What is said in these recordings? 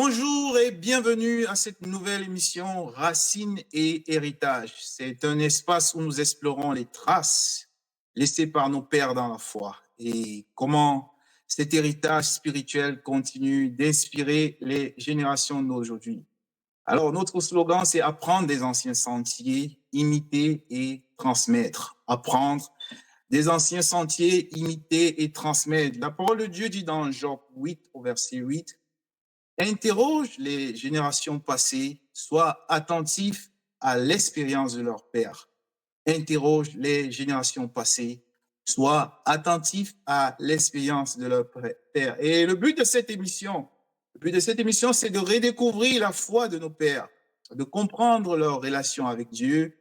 Bonjour et bienvenue à cette nouvelle émission Racines et Héritage. C'est un espace où nous explorons les traces laissées par nos pères dans la foi et comment cet héritage spirituel continue d'inspirer les générations d'aujourd'hui. Alors, notre slogan, c'est apprendre des anciens sentiers, imiter et transmettre. Apprendre des anciens sentiers, imiter et transmettre. La parole de Dieu dit dans Job 8 au verset 8, interroge les générations passées, sois attentif à l'expérience de leur père. Interroge les générations passées, sois attentif à l'expérience de leur père. Et le but de cette émission, c'est de redécouvrir la foi de nos pères, de comprendre leur relation avec Dieu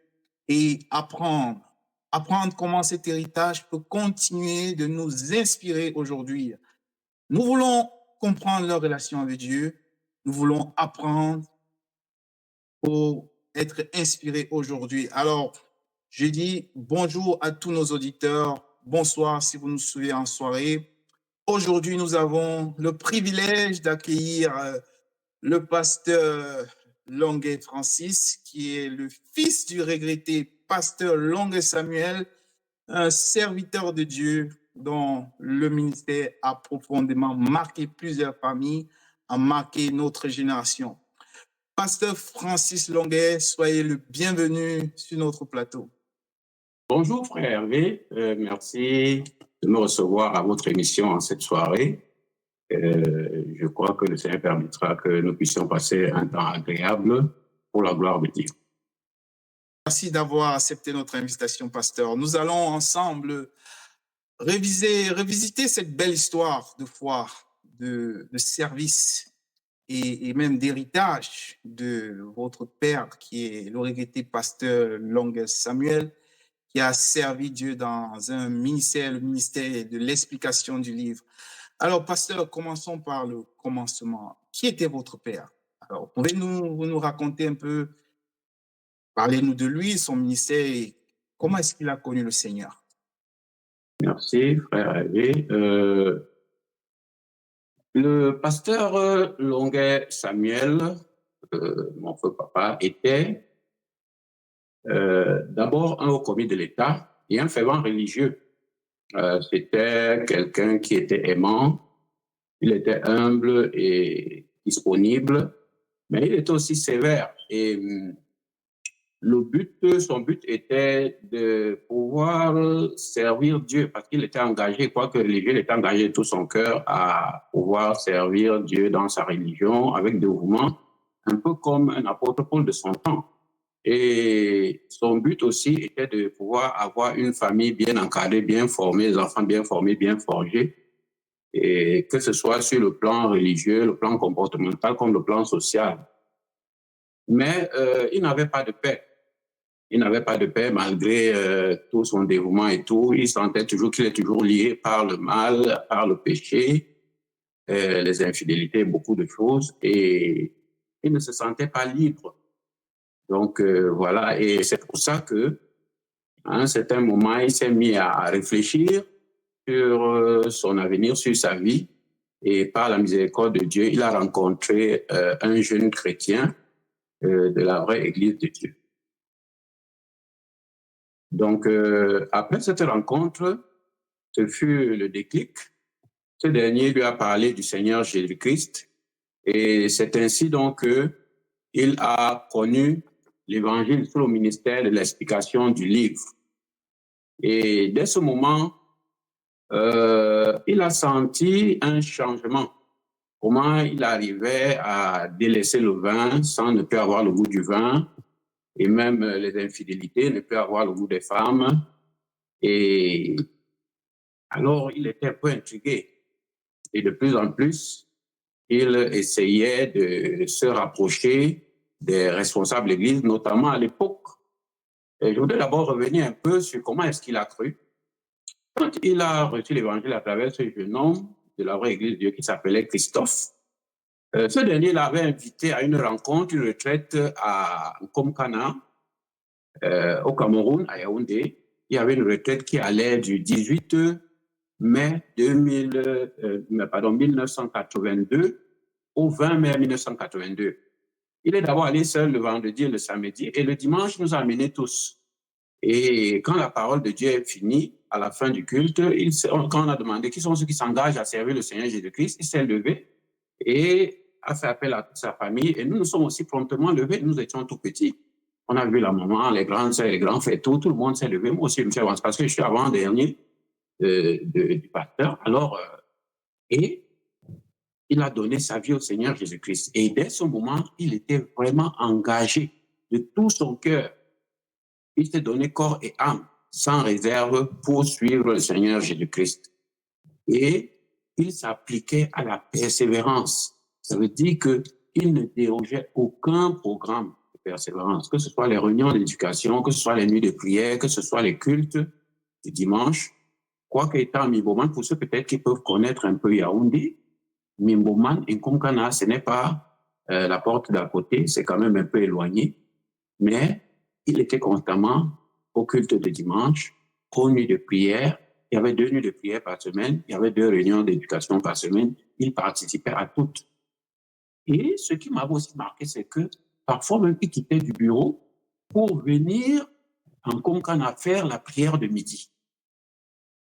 et apprendre comment cet héritage peut continuer de nous inspirer aujourd'hui. Nous voulons comprendre leur relation avec Dieu. Nous voulons apprendre pour être inspirés aujourd'hui. Alors, je dis bonjour à tous nos auditeurs. Bonsoir si vous nous suivez en soirée. Aujourd'hui, nous avons le privilège d'accueillir le pasteur Longuet Francis, qui est le fils du regretté pasteur Longuet Samuel, un serviteur de Dieu dont le ministère a profondément marqué plusieurs familles, a marqué notre génération. Pasteur Francis Longuet, soyez le bienvenu sur notre plateau. Bonjour frère Hervé, merci de me recevoir à votre émission en cette soirée. Je crois que le Seigneur permettra que nous puissions passer un temps agréable pour la gloire de Dieu. Merci d'avoir accepté notre invitation, pasteur. Nous allons ensemble revisiter cette belle histoire de foi, de service et même d'héritage de votre père, qui est le regretté pasteur Longuet Samuel, qui a servi Dieu dans un ministère, le ministère de l'explication du livre. Alors, pasteur, commençons par le commencement. Qui était votre père? Alors, pouvez-vous nous raconter un peu, parlez-nous de lui, son ministère, et comment est-ce qu'il a connu le Seigneur? Merci frère Hervé. Le pasteur Longuet Samuel, mon feu papa, était d'abord un haut commis de l'État et un fervent religieux. C'était quelqu'un qui était aimant, il était humble et disponible, mais il était aussi sévère. Et son but était de pouvoir servir Dieu, parce qu'il était engagé, quoique religieux, il était engagé de tout son cœur à pouvoir servir Dieu dans sa religion avec dévouement, un peu comme un apôtre Paul de son temps. Et son but aussi était de pouvoir avoir une famille bien encadrée, bien formée, des enfants bien formés, bien forgés, et que ce soit sur le plan religieux, le plan comportemental, comme le plan social. Mais il n'avait pas de paix. Il n'avait pas de paix malgré tout son dévouement et tout. Il sentait toujours qu'il est toujours lié par le mal, par le péché, les infidélités, beaucoup de choses, et il ne se sentait pas libre. Donc voilà, et c'est pour ça que à un certain moment, il s'est mis à réfléchir sur son avenir, sur sa vie, et par la miséricorde de Dieu, il a rencontré un jeune chrétien de la vraie Église de Dieu. Donc après cette rencontre, ce fut le déclic. Ce dernier lui a parlé du Seigneur Jésus-Christ, et c'est ainsi donc qu'il a connu l'Évangile sous le ministère de l'explication du livre. Et dès ce moment, il a senti un changement. Comment il arrivait à délaisser le vin sans ne plus avoir le goût du vin, et même les infidélités, ne plus avoir le goût des femmes. Et alors, il était un peu intrigué. Et de plus en plus, il essayait de se rapprocher des responsables de l'Église, notamment à l'époque. Et je voudrais d'abord revenir un peu sur comment est-ce qu'il a cru. Quand il a reçu l'Évangile à travers ce jeune homme de la vraie Église de Dieu qui s'appelait Christophe, ce dernier l'avait invité à une rencontre, une retraite à Nkomkana, au Cameroun, à Yaoundé. Il y avait une retraite qui allait du 18 mai 1982 au 20 mai 1982. Il est d'abord allé seul le vendredi et le samedi, et le dimanche, il nous a amenés tous. Et quand la parole de Dieu est finie, à la fin du culte, quand on a demandé qui sont ceux qui s'engagent à servir le Seigneur Jésus-Christ, il s'est levé et a fait appel à toute sa famille. Et nous nous sommes aussi promptement levés. Nous étions tout petits. On a vu la maman, les grandes sœurs, les grands frères, tout le monde s'est levé. Moi aussi, je me suis avancé parce que je suis avant-dernier du pasteur. Alors, et il a donné sa vie au Seigneur Jésus-Christ. Et dès ce moment, il était vraiment engagé de tout son cœur. Il s'est donné corps et âme, sans réserve, pour suivre le Seigneur Jésus-Christ. Et il s'appliquait à la persévérance. Ça veut dire qu'il ne dérogeait aucun programme de persévérance, que ce soit les réunions d'éducation, que ce soit les nuits de prière, que ce soit les cultes du dimanche. Quoique étant à Mimboman, pour ceux peut-être qui peuvent connaître un peu Yaoundé, Mimboman et Nkomkana, ce n'est pas la porte d'à côté, c'est quand même un peu éloigné, mais il était constamment au culte de dimanche, aux nuits de prière. Il y avait 2 nuits de prière par semaine, il y avait 2 réunions d'éducation par semaine. Il participait à toutes. Et ce qui m'avait aussi marqué, c'est que parfois même il quittait du bureau pour venir en Nkomkana faire la prière de midi.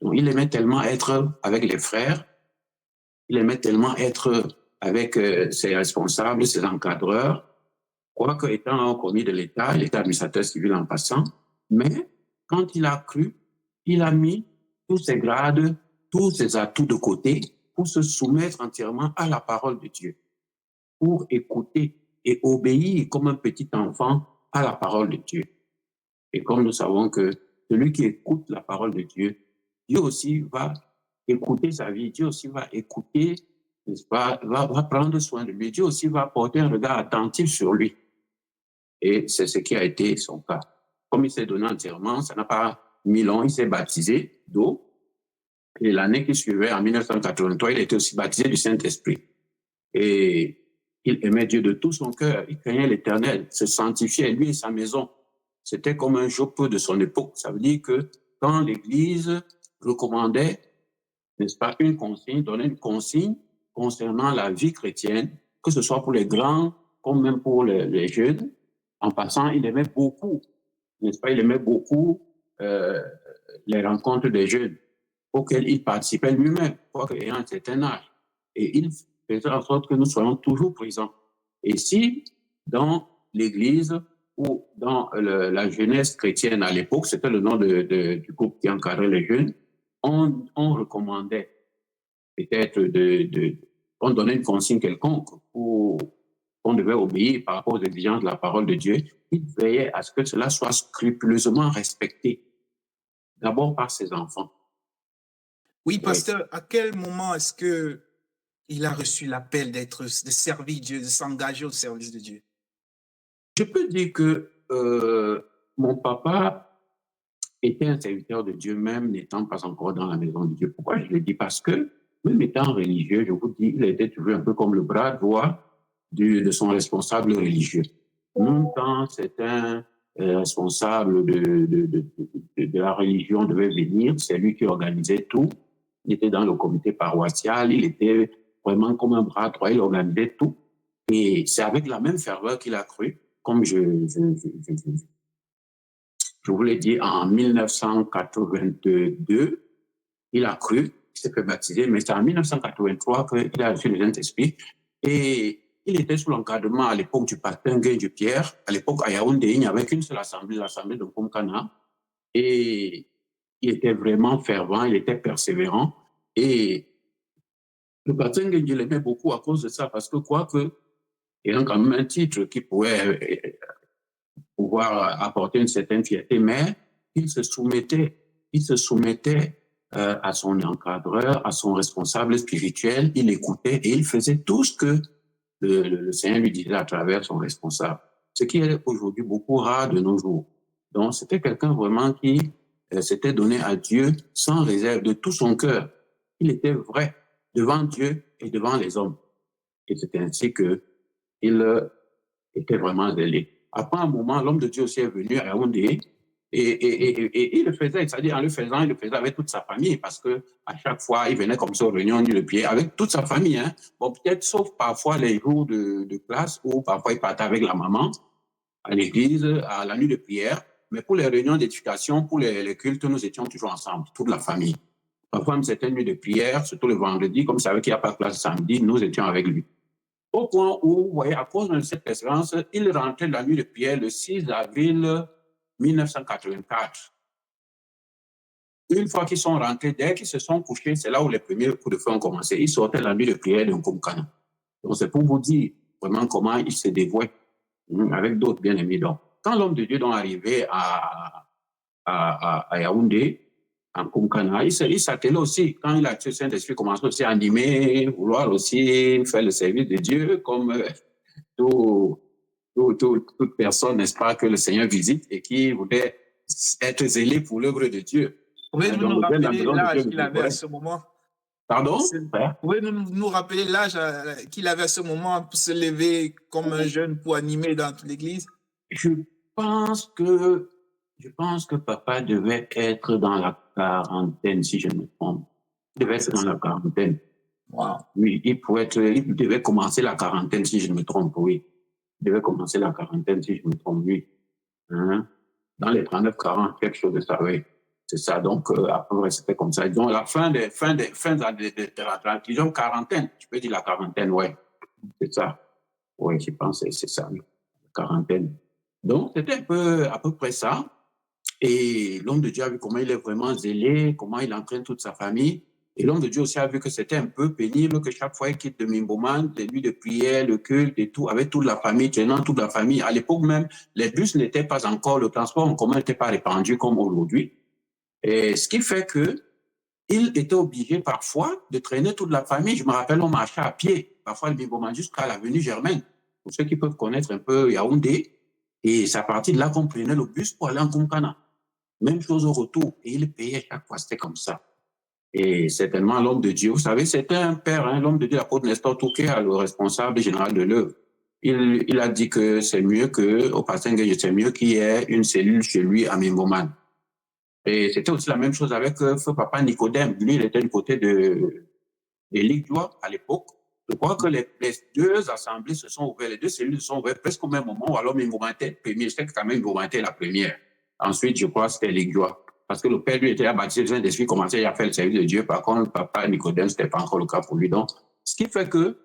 Donc, il aimait tellement être avec les frères, il aimait tellement être avec ses responsables, ses encadreurs, quoique étant commis de l'État, il était administrateur civil en passant, mais quand il a cru, il a mis tous ses grades, tous ses atouts de côté pour se soumettre entièrement à la parole de Dieu, pour écouter et obéir comme un petit enfant à la parole de Dieu. Et comme nous savons que celui qui écoute la parole de Dieu, Dieu aussi va écouter sa vie, Dieu aussi va écouter, n'est-ce pas, va prendre soin de lui, Dieu aussi va porter un regard attentif sur lui. Et c'est ce qui a été son cas. Comme il s'est donné entièrement, ça n'a pas mis long, il s'est baptisé d'eau. Et l'année qui suivait, en 1983, il était aussi baptisé du Saint-Esprit. Et il aimait Dieu de tout son cœur, il craignait l'Éternel, se sanctifiait, lui et sa maison. C'était comme un Job de son époque. Ça veut dire que quand l'Église recommandait, n'est-ce pas, une consigne, donnait une consigne concernant la vie chrétienne, que ce soit pour les grands comme même pour les jeunes, en passant, il aimait beaucoup, n'est-ce pas, il aimait beaucoup les rencontres des jeunes auxquelles il participait lui-même, quoique ayant un certain âge. Et il faisait en sorte que nous soyons toujours présents. Et si dans l'Église ou dans la jeunesse chrétienne à l'époque, c'était le nom du groupe qui encadrait les jeunes, on recommandait peut-être on donnait une consigne quelconque où on devait obéir par rapport aux exigences de la parole de Dieu, il veillait à ce que cela soit scrupuleusement respecté, d'abord par ses enfants. Oui, pasteur, à quel moment est-ce qu'il a reçu l'appel de servir Dieu, de s'engager au service de Dieu? Je peux dire que mon papa était un serviteur de Dieu, même n'étant pas encore dans la maison de Dieu. Pourquoi je le dis? Parce que, même étant religieux, je vous dis, il était toujours un peu comme le bras droit de son responsable religieux. Même quand certains responsables de la religion devaient venir, c'est lui qui organisait tout. Il était dans le comité paroissial, il était vraiment comme un bras droit, il organisait tout. Et c'est avec la même ferveur qu'il a cru, comme je vous l'ai dit, en 1982, il a cru, il s'est fait baptiser, mais c'est en 1983 qu'il a reçu le Saint-Esprit. Et il était sous l'encadrement à l'époque du pasteur Nguyen Pierre. À l'époque, à Yaoundé, il n'y avait qu'une seule assemblée, l'assemblée de Nkomkana. Et il était vraiment fervent, il était persévérant. Et le pasteur Nguyen, je l'aimais beaucoup à cause de ça, parce que quoique, il a quand même un titre qui pouvait pouvoir apporter une certaine fierté, mais il se soumettait à son encadreur, à son responsable spirituel, il écoutait et il faisait tout ce que le Seigneur lui disait à travers son responsable, ce qui est aujourd'hui beaucoup rare de nos jours. Donc, c'était quelqu'un vraiment qui s'était donné à Dieu sans réserve, de tout son cœur. Il était vrai devant Dieu et devant les hommes. Et c'est ainsi qu'il était vraiment zélé. Après un moment, l'homme de Dieu aussi est venu à Yaoundé Et il le faisait, c'est-à-dire en le faisant, il le faisait avec toute sa famille, parce que à chaque fois, il venait comme ça aux réunions du pied avec toute sa famille. Hein. Bon, peut-être sauf parfois les jours de classe où parfois il partait avec la maman à l'église, à la nuit de prière. Mais pour les réunions d'éducation, pour les cultes, nous étions toujours ensemble, toute la famille. Parfois, même certaines nuits de prière, surtout le vendredi, comme il savait qu'il n'y a pas de classe samedi, nous étions avec lui. Au point où, vous voyez, à cause de cette expérience, il rentrait la nuit de prière le 6 avril 1984. Une fois qu'ils sont rentrés, dès qu'ils se sont couchés, c'est là où les premiers coups de feu ont commencé. Ils sortaient la nuit de prière de Nkoumkana. Donc, c'est pour vous dire vraiment comment il se dévouait avec d'autres bien-aimés. Donc, quand l'homme de Dieu est arrivé à Yaoundé, en Nkoumkana, il s'attelait aussi, quand il a tué le Saint-Esprit, commençait aussi à animer, vouloir aussi faire le service de Dieu, comme toute personne, n'est-ce pas, que le Seigneur visite et qui voulait être zélé pour l'œuvre de Dieu. Pouvez-vous nous rappeler l'âge qu'il avait à ce moment? Pardon? Pouvez-vous nous rappeler l'âge qu'il avait à ce moment pour se lever comme un jeune pour animer dans toute l'église? Je pense que papa devait être dans la quarantaine, si je me trompe. Il devait être dans la quarantaine. Wow. Oui, il devait commencer la quarantaine, si je me trompe, oui. Il devait commencer la quarantaine, si je me trompe, oui. Hein? Dans les 39-40, quelque chose de ça, oui. C'est ça, donc après, c'était comme ça. Donc, la fin de la disons quarantaine, tu peux dire la quarantaine, ouais. C'est ça. Oui, je pense que c'est ça, quarantaine. Donc, c'était un peu à peu près ça. Et l'homme de Dieu a vu comment il est vraiment zélé, comment il entraîne toute sa famille. Et l'homme de Dieu aussi a vu que c'était un peu pénible, que chaque fois il quitte de Mimboman, les nuits de prière, le culte et tout, avec toute la famille, tenant toute la famille. À l'époque même, les bus n'étaient pas encore, le transport en commun n'était pas répandu comme aujourd'hui. Et ce qui fait que il était obligé parfois de traîner toute la famille. Je me rappelle, on marchait à pied, parfois le Mimboman jusqu'à l'avenue Germaine. Pour ceux qui peuvent connaître un peu Yaoundé, et c'est à partir de là qu'on prenait le bus pour aller en Nkoumkana. Même chose au retour. Et il payait chaque fois, c'était comme ça. Et certainement l'homme de Dieu, vous savez, c'était un père, hein, l'homme de Dieu, l'apôtre Nestor Touquet, le responsable général de l'œuvre. Il a dit que c'est mieux au pasteur Nguyen, c'est mieux qu'il y ait une cellule chez lui à Mimboman. Et c'était aussi la même chose avec feu papa Nicodème. Lui, il était du côté de Ligdois à l'époque. Je crois que les deux assemblées se sont ouvertes, les deux cellules se sont ouvertes presque au même moment, ou alors Mimbomanté premier. Je sais que quand même Mimbomanté la première. Ensuite, je crois que c'était Ligdois. Parce que le père, lui, était à baptiser le Saint-Esprit, commençait à faire le service de Dieu. Par contre, le papa Nicodème, ce n'était pas encore le cas pour lui. Donc, ce qui fait que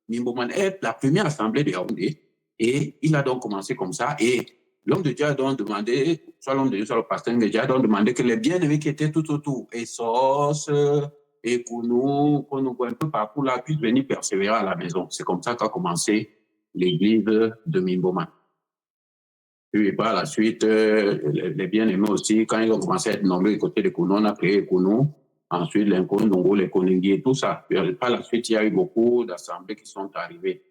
Mimboman est la première assemblée de Yaoundé. Et il a donc commencé comme ça. Et l'homme de Dieu a donc demandé, soit l'homme de Dieu, soit le pasteur de Dieu, a donc demandé que les bien-aimés qui étaient tout autour, et Sos, et pour nous un peu partout là, puissent venir persévérer à la maison. C'est comme ça qu'a commencé l'église de Mimboman. Puis par la suite, les bien-aimés aussi, quand ils ont commencé à être nombreux du côté de Kounou, on a créé Kounou. Ensuite, les Nkondongo, les Koningui et tout ça. Puis, par la suite, il y a eu beaucoup d'assemblées qui sont arrivées.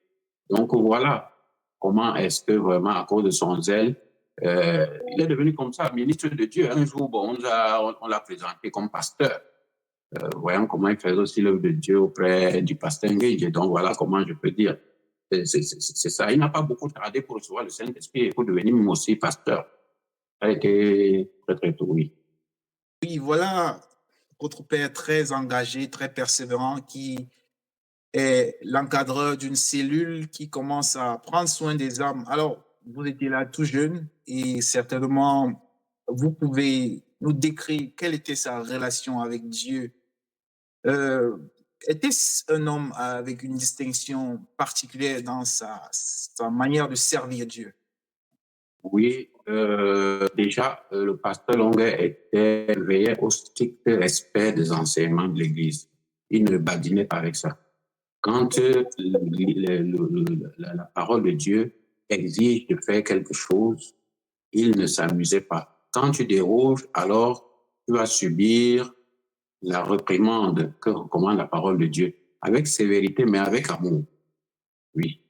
Donc voilà comment est-ce que vraiment, à cause de son zèle, il est devenu comme ça, ministre de Dieu. Un jour, bon, on l'a présenté comme pasteur. Voyons comment il faisait aussi l'œuvre de Dieu auprès du pasteur Nguyen. Donc voilà comment je peux dire. C'est ça. Il n'a pas beaucoup tardé pour recevoir le Saint-Esprit et pour devenir même aussi pasteur. Ça a été très, très tôt, oui. Oui, voilà votre père très engagé, très persévérant, qui est l'encadreur d'une cellule qui commence à prendre soin des âmes. Alors, vous étiez là tout jeune et certainement, vous pouvez nous décrire quelle était sa relation avec Dieu. Euh, Était-ce un homme avec une distinction particulière dans sa manière de servir Dieu? Oui, déjà, le pasteur Longuet veillait au strict respect des enseignements de l'Église. Il ne badinait pas avec ça. Quand la parole de Dieu exige de faire quelque chose, il ne s'amusait pas. Quand tu déroges, alors tu vas subir la réprimande que recommande la parole de Dieu, avec sévérité, mais avec amour. Oui.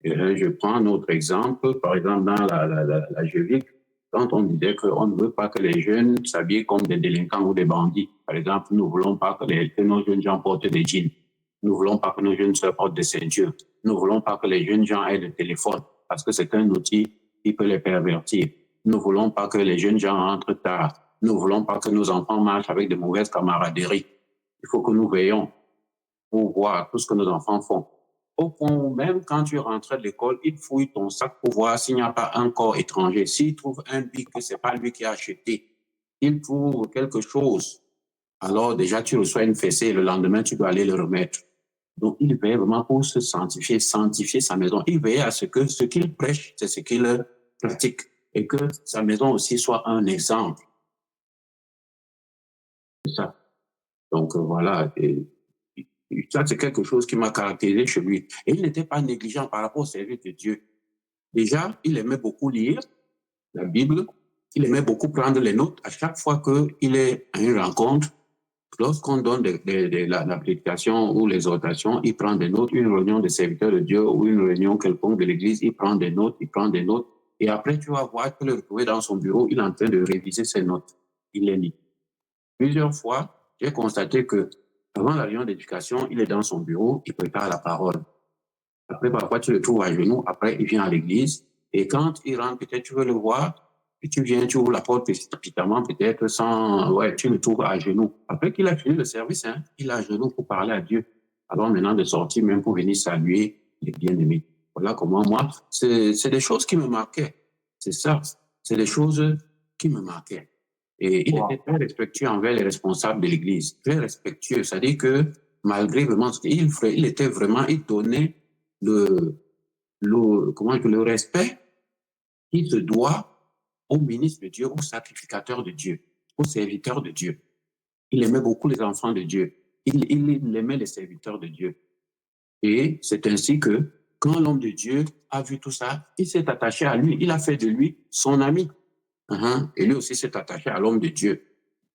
Je prends un autre exemple, par exemple dans la JEVIC, quand on disait qu'on ne veut pas que les jeunes s'habillent comme des délinquants ou des bandits. Par exemple, nous ne voulons pas que nos jeunes gens portent des jeans. Nous ne voulons pas que nos jeunes sœurs portent des ceintures. Nous ne voulons pas que les jeunes gens aient le téléphone parce que c'est un outil qui peut les pervertir. Nous ne voulons pas que les jeunes gens rentrent tard. Nous ne voulons pas que nos enfants marchent avec de mauvaises camaraderies. Il faut que nous veillons pour voir tout ce que nos enfants font. Au point où même quand tu rentrais de l'école, il fouille ton sac pour voir s'il n'y a pas un corps étranger. S'il trouve un bic que ce n'est pas lui qui a acheté, il trouve quelque chose, alors déjà tu reçois une fessée et le lendemain tu dois aller le remettre. Donc il veille vraiment pour se sanctifier sa maison. Il veille à ce que ce qu'il prêche, c'est ce qu'il pratique et que sa maison aussi soit un exemple. C'est ça. Donc voilà. Ça, c'est quelque chose qui m'a caractérisé chez lui. Et il n'était pas négligent par rapport au service de Dieu. Déjà, il aimait beaucoup lire la Bible. Il aimait beaucoup prendre les notes. À chaque fois qu'il est à une rencontre, lorsqu'on donne la prédication ou l'exhortation, il prend des notes. Une réunion de serviteurs de Dieu ou une réunion quelconque de l'Église, il prend des notes, il prend des notes. Et après, tu vas voir, tu peux le retrouver dans son bureau, il est en train de réviser ses notes. Il les lit. Plusieurs fois, j'ai constaté que avant la réunion d'éducation, il est dans son bureau, il prépare la parole. Après, parfois, tu le trouves à genoux. Après, il vient à l'église. Et quand il rentre, peut-être tu veux le voir. Et tu viens, tu ouvres la porte précipitamment, peut-être sans... Ouais, tu le trouves à genoux. Après qu'il a fini le service, il est à genoux pour parler à Dieu. Alors maintenant de sortir, même pour venir saluer les bien-aimés. Voilà comment moi, c'est des choses qui me marquaient. C'est ça. C'est des choses qui me marquaient. Et il était très respectueux envers les responsables de l'Église, très respectueux. C'est-à-dire que malgré vraiment ce qu'il ferait, il était vraiment, il donnait le respect qu'il se doit au ministre de Dieu, au sacrificateur de Dieu, au serviteur de Dieu. Il aimait beaucoup les enfants de Dieu. Il aimait les serviteurs de Dieu. Et c'est ainsi que quand l'homme de Dieu a vu tout ça, il s'est attaché à lui. Il a fait de lui son ami. Et lui aussi s'est attaché à l'homme de Dieu.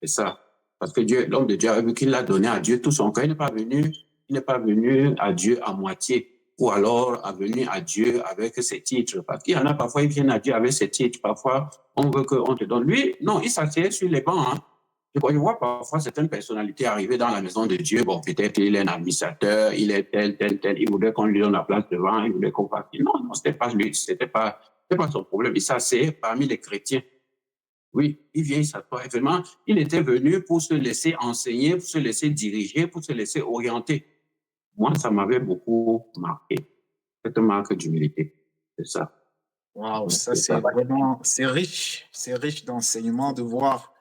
C'est ça. Parce que Dieu, l'homme de Dieu a vu qu'il l'a donné à Dieu tout son cœur. Il n'est pas venu à Dieu à moitié ou alors à venir à Dieu avec ses titres. Parce qu'il y en a parfois, ils viennent à Dieu avec ses titres. Parfois, on veut qu'on te donne. Lui, non, il s'assied sur les bancs. Je vois parfois certaines personnalités arriver dans la maison de Dieu. Bon, peut-être il est un administrateur, il est tel. Il voudrait qu'on lui donne la place devant, il voulait qu'on fasse. Non, c'était pas lui, c'était pas son problème. Il s'assied parmi les chrétiens. Oui, il vient, il s'assoit. Vraiment, il était venu pour se laisser enseigner, pour se laisser diriger, pour se laisser orienter. Moi, ça m'avait beaucoup marqué, cette marque d'humilité. C'est ça. Waouh, ça c'est vraiment, c'est riche d'enseignement de voir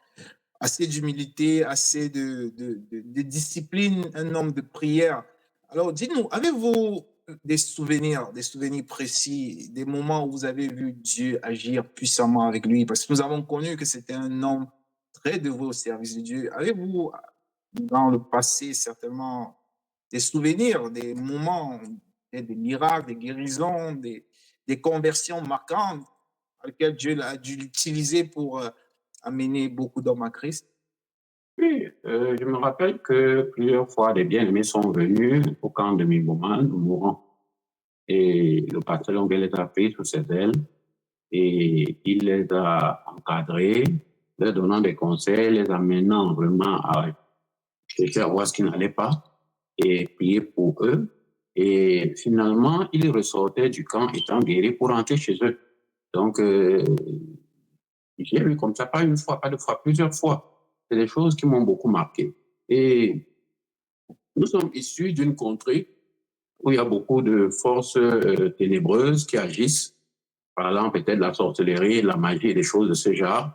assez d'humilité, assez de discipline, un homme de prière. Alors, dites-nous, avez-vous des souvenirs précis, des moments où vous avez vu Dieu agir puissamment avec lui? Parce que nous avons connu que c'était un homme très dévoué au service de Dieu. Avez-vous, dans le passé, certainement, des souvenirs, des moments, des miracles, des guérisons, des conversions marquantes à lesquelles Dieu a dû l'utiliser pour amener beaucoup d'hommes à Christ? Oui, je me rappelle que plusieurs fois, des bien-aimés sont venus au camp de Mimouman, nous mourons. Et le pasteur Longuet les a pris sous ses ailes et il les a encadrés, leur donnant des conseils, les amenant vraiment à chercher à voir ce qui n'allait pas et prier pour eux. Et finalement, ils ressortaient du camp étant guéris pour rentrer chez eux. Donc, j'ai vu comme ça, pas une fois, pas deux fois, plusieurs fois. C'est des choses qui m'ont beaucoup marqué. Et nous sommes issus d'une contrée où il y a beaucoup de forces ténébreuses qui agissent, parlant peut-être de la sorcellerie, de la magie et des choses de ce genre.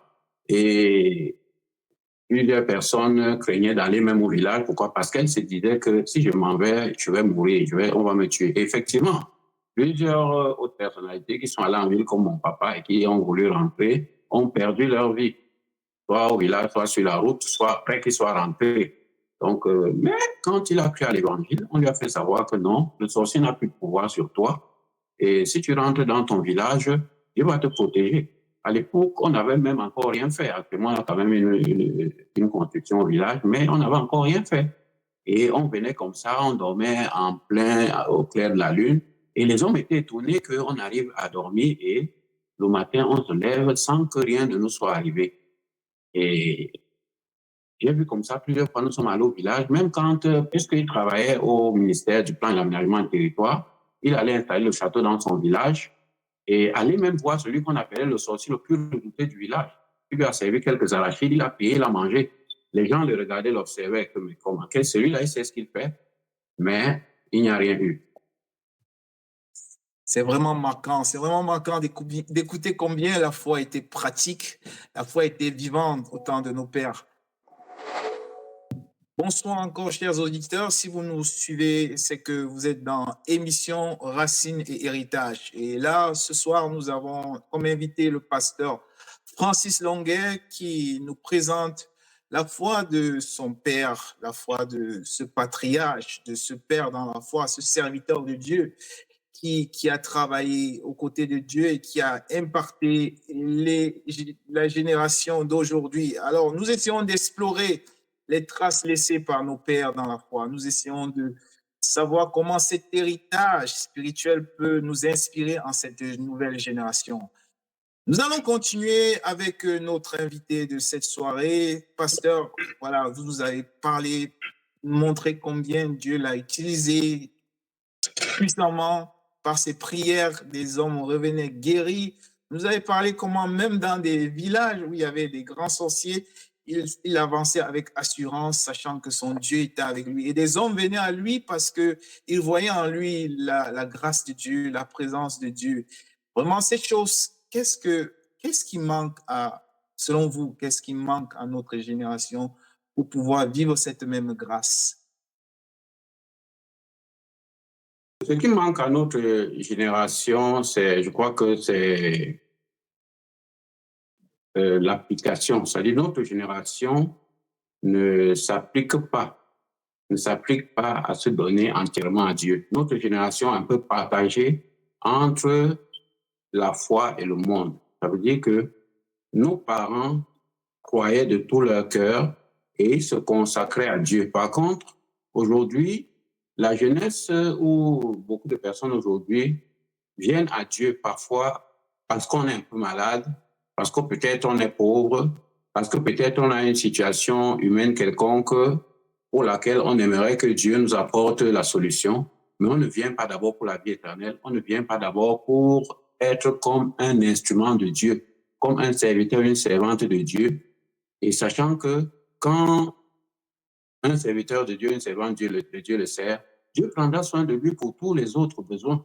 Et plusieurs personnes craignaient d'aller même au village. Pourquoi? Parce qu'elles se disaient que si je m'en vais, je vais mourir, on va me tuer. Et effectivement, plusieurs autres personnalités qui sont allées en ville, comme mon papa, et qui ont voulu rentrer, ont perdu leur vie, soit au village, soit sur la route, soit après qu'ils soient rentrés. Donc, mais quand il a cru à l'évangile, on lui a fait savoir que non, le sorcier n'a plus de pouvoir sur toi. Et si tu rentres dans ton village, il va te protéger. À l'époque, on n'avait même encore rien fait. Actuellement, on a quand même une construction au village, mais on n'avait encore rien fait. Et on venait comme ça, on dormait en plein, au clair de la lune. Et les hommes étaient étonnés qu'on arrive à dormir et le matin, on se lève sans que rien ne nous soit arrivé. Et j'ai vu comme ça plusieurs fois, nous sommes allés au village, même quand, puisqu'il travaillait au ministère du Plan et de l'Aménagement du Territoire, il allait installer le château dans son village. et aller même voir celui qu'on appelait le sorcier le plus redouté du village. Il lui a servi quelques arachides, il a payé, il a mangé. Les gens le regardaient, l'observaient, mais comment? Celui-là, il sait ce qu'il fait, mais il n'y a rien eu. C'est vraiment marquant d'écouter combien la foi était pratique, la foi était vivante au temps de nos pères. Bonsoir encore, chers auditeurs. Si vous nous suivez, c'est que vous êtes dans émission Racines et Héritage. Et là, ce soir, nous avons comme invité le pasteur Francis Longuet qui nous présente la foi de son père, la foi de ce patriarche, de ce père dans la foi, ce serviteur de Dieu qui a travaillé aux côtés de Dieu et qui a impacté la génération d'aujourd'hui. Alors, nous essayons d'explorer les traces laissées par nos pères dans la foi. Nous essayons de savoir comment cet héritage spirituel peut nous inspirer en cette nouvelle génération. Nous allons continuer avec notre invité de cette soirée. Pasteur, voilà, vous nous avez parlé, montré combien Dieu l'a utilisé puissamment par ses prières. Des hommes revenaient guéris. Vous avez parlé comment même dans des villages où il y avait des grands sorciers, il avançait avec assurance, sachant que son Dieu était avec lui. Et des hommes venaient à lui parce qu'ils voyaient en lui la grâce de Dieu, la présence de Dieu. Vraiment, ces choses, qu'est-ce qui manque selon vous, qu'est-ce qui manque à notre génération pour pouvoir vivre cette même grâce? Ce qui manque à notre génération, je crois que c'est l'application. C'est-à-dire notre génération ne s'applique pas à se donner entièrement à Dieu. Notre génération est un peu partagée entre la foi et le monde. Ça veut dire que nos parents croyaient de tout leur cœur et se consacraient à Dieu. Par contre, aujourd'hui, la jeunesse ou beaucoup de personnes aujourd'hui viennent à Dieu parfois parce qu'on est un peu malade, parce que peut-être on est pauvre, parce que peut-être on a une situation humaine quelconque pour laquelle on aimerait que Dieu nous apporte la solution. Mais on ne vient pas d'abord pour la vie éternelle, on ne vient pas d'abord pour être comme un instrument de Dieu, comme un serviteur, une servante de Dieu. Et sachant que quand un serviteur de Dieu, une servante de Dieu le sert, Dieu prendra soin de lui pour tous les autres besoins.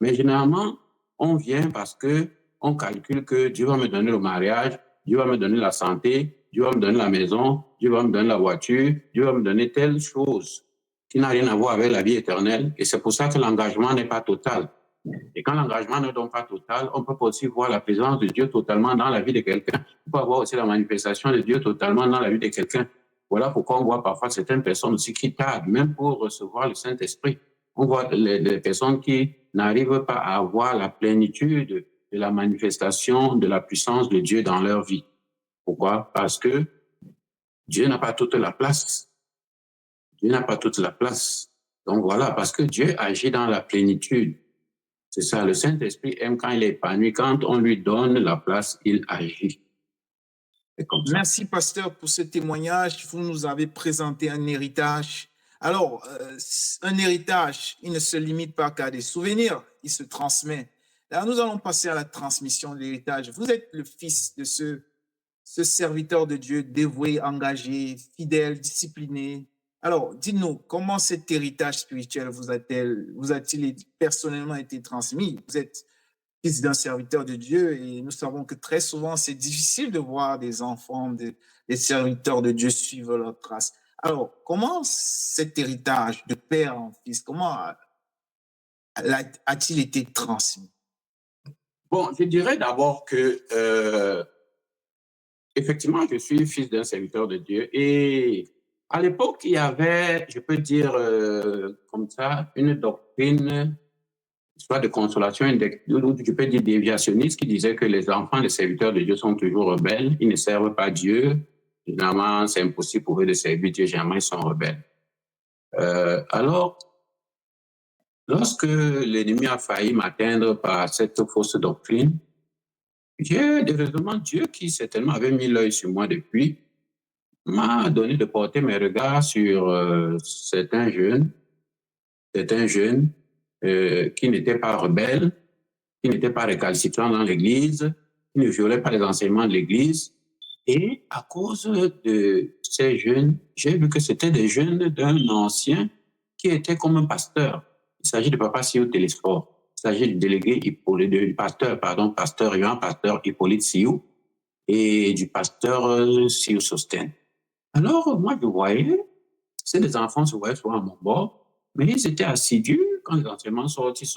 Mais généralement, on vient parce qu'on calcule que Dieu va me donner le mariage, Dieu va me donner la santé, Dieu va me donner la maison, Dieu va me donner la voiture, Dieu va me donner telle chose qui n'a rien à voir avec la vie éternelle. Et c'est pour ça que l'engagement n'est pas total. Et quand l'engagement ne donne pas total, on peut aussi voir la présence de Dieu totalement dans la vie de quelqu'un. On peut avoir aussi la manifestation de Dieu totalement dans la vie de quelqu'un. Voilà pourquoi on voit parfois certaines personnes aussi qui tardent, même pour recevoir le Saint-Esprit. On voit les personnes qui n'arrivent pas à avoir la plénitude de la manifestation de la puissance de Dieu dans leur vie. Pourquoi? Parce que Dieu n'a pas toute la place. Dieu n'a pas toute la place. Donc voilà, parce que Dieu agit dans la plénitude. C'est ça, le Saint-Esprit aime quand il est épanoui, quand on lui donne la place, il agit. C'est comme ça. Merci, pasteur, pour ce témoignage. Vous nous avez présenté un héritage. Alors, un héritage, il ne se limite pas qu'à des souvenirs, il se transmet. Là, nous allons passer à la transmission de l'héritage. Vous êtes le fils de ce serviteur de Dieu dévoué, engagé, fidèle, discipliné. Alors, dites-nous, comment cet héritage spirituel vous a-t-il personnellement été transmis? Vous êtes fils d'un serviteur de Dieu et nous savons que très souvent, c'est difficile de voir des enfants, des serviteurs de Dieu suivre leurs traces. Alors, comment cet héritage de père en fils, comment a-t-il été transmis? Bon, je dirais d'abord que effectivement, je suis fils d'un serviteur de Dieu et à l'époque, il y avait, je peux dire comme ça, une doctrine, soit de consolation, ou je peux dire déviationniste, qui disait que les enfants des serviteurs de Dieu sont toujours rebelles, ils ne servent pas Dieu. Généralement, c'est impossible pour eux de servir Dieu, généralement, ils sont rebelles. Alors, lorsque l'ennemi a failli m'atteindre par cette fausse doctrine, heureusement, Dieu, qui certainement avait mis l'œil sur moi depuis, m'a donné de porter mes regards sur certains jeunes qui n'étaient pas rebelles qui n'étaient pas récalcitrants dans l'Église, qui ne violaient pas les enseignements de l'Église. Et à cause de ces jeunes, j'ai vu que c'était des jeunes d'un ancien qui était comme un pasteur. Il s'agit de Papa Sioux Télésphore. Il s'agit du délégué Hippolyte, du pasteur Hippolyte Sioux et du pasteur Sioux Sosten. Alors, moi, je voyais, c'est des enfants se voyaient souvent à mon bord, mais ils étaient assidus quand les enseignements sortis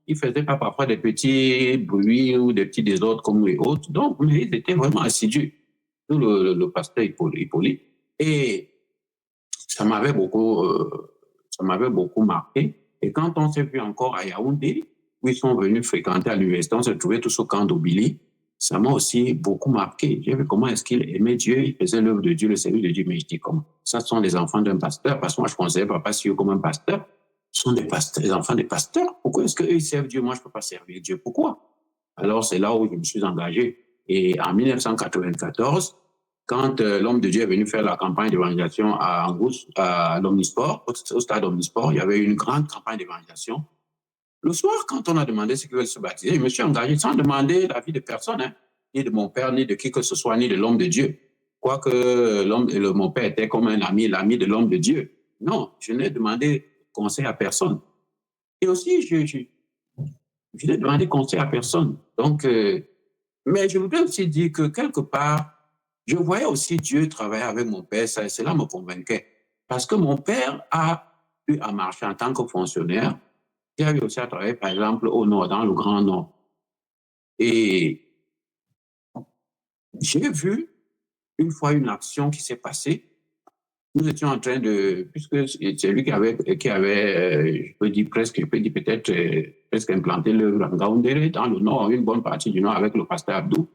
ils faisaient pas parfois des petits bruits ou des petits désordres comme les autres. Donc, mais ils étaient vraiment assidus. Le pasteur Hippolyte. Et ça m'avait beaucoup marqué. Et quand on s'est vu encore à Yaoundé, où ils sont venus fréquenter à l'université, on s'est trouvé tous au camp d'Obili, ça m'a aussi beaucoup marqué. J'ai vu comment est-ce qu'il aimait Dieu, il faisait l'œuvre de Dieu, le service de Dieu. Mais je dis, comment ça sont les enfants d'un pasteur, parce que moi je considère Papa Sioux comme un pasteur. Ce sont des pasteurs, les enfants des pasteurs. Pourquoi est-ce qu'eux servent Dieu? Moi je ne peux pas servir Dieu. Pourquoi? Alors c'est là où je me suis engagé. Et en 1994, quand l'homme de Dieu est venu faire la campagne d'évangélisation à l'Omnisport, au stade Omnisport, il y avait une grande campagne d'évangélisation. Le soir, quand on a demandé ceux qui veulent se baptiser, je me suis engagé sans demander l'avis de personne, ni de mon père, ni de qui que ce soit, ni de l'homme de Dieu. Quoique mon père était comme un ami, l'ami de l'homme de Dieu. Non, je n'ai demandé conseil à personne. Et aussi, je n'ai demandé conseil à personne. Donc, mais je voudrais aussi dire que quelque part, je voyais aussi Dieu travailler avec mon père, cela me convainquait. Parce que mon père a eu à marcher en tant que fonctionnaire. Il a eu aussi à travailler, par exemple, au Nord, dans le Grand Nord. Et j'ai vu une fois une action qui s'est passée. Nous étions en train de, puisque c'est lui qui avait je peux dire peut-être presque implanté l'œuvre en Ngaoundéré, dans le Nord, une bonne partie du Nord avec le pasteur Abdou.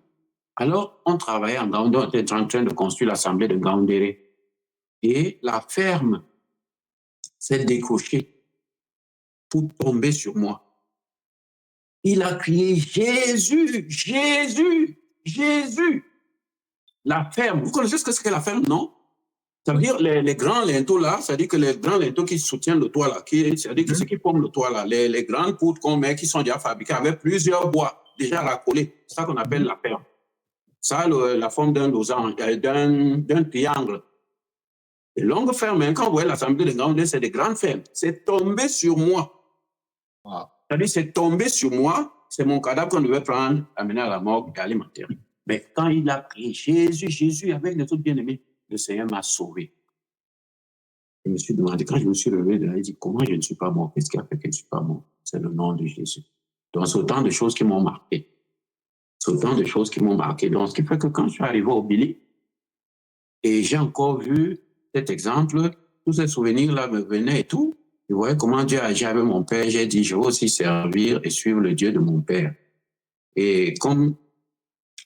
Alors, on travaillait en Ngaoundéré, on était en train de construire l'assemblée de Ngaoundéré. Et la ferme s'est décrochée pour tomber sur moi. Il a crié « Jésus, Jésus, Jésus !» La ferme, vous connaissez ce que c'est que la ferme, non? Ça veut dire les grands linteaux là, c'est-à-dire que les grands linteaux qui soutiennent le toit là, c'est-à-dire que ceux qui forment le toit là, les grandes poutres qu'on met, qui sont déjà fabriquées avec plusieurs bois déjà raccolés, c'est ça qu'on appelle la ferme. Ça a la forme d'un losange, d'un triangle. Les longues fermes, quand vous voyez l'assemblée de Ngaoundé, c'est des grandes fermes. C'est tombé sur moi. Wow. C'est-à-dire, c'est tombé sur moi, c'est mon cadavre qu'on devait prendre, amener à la morgue et aller m'enterrer. Mais quand il a crié Jésus, Jésus, avec les autres bien-aimés, le Seigneur m'a sauvé. Je me suis demandé, quand je me suis levé, il dit, comment je ne suis pas mort? Qu'est-ce qui a fait que je ne suis pas mort? C'est le nom de Jésus. Donc, c'est autant de choses qui m'ont marqué. C'est autant de choses qui m'ont marqué. Donc, ce qui fait que quand je suis arrivé au Billy, et j'ai encore vu cet exemple, tous ces souvenirs-là me venaient et tout. Je voyais comment Dieu agit avec mon père. J'ai dit, je veux aussi servir et suivre le Dieu de mon père. Et comme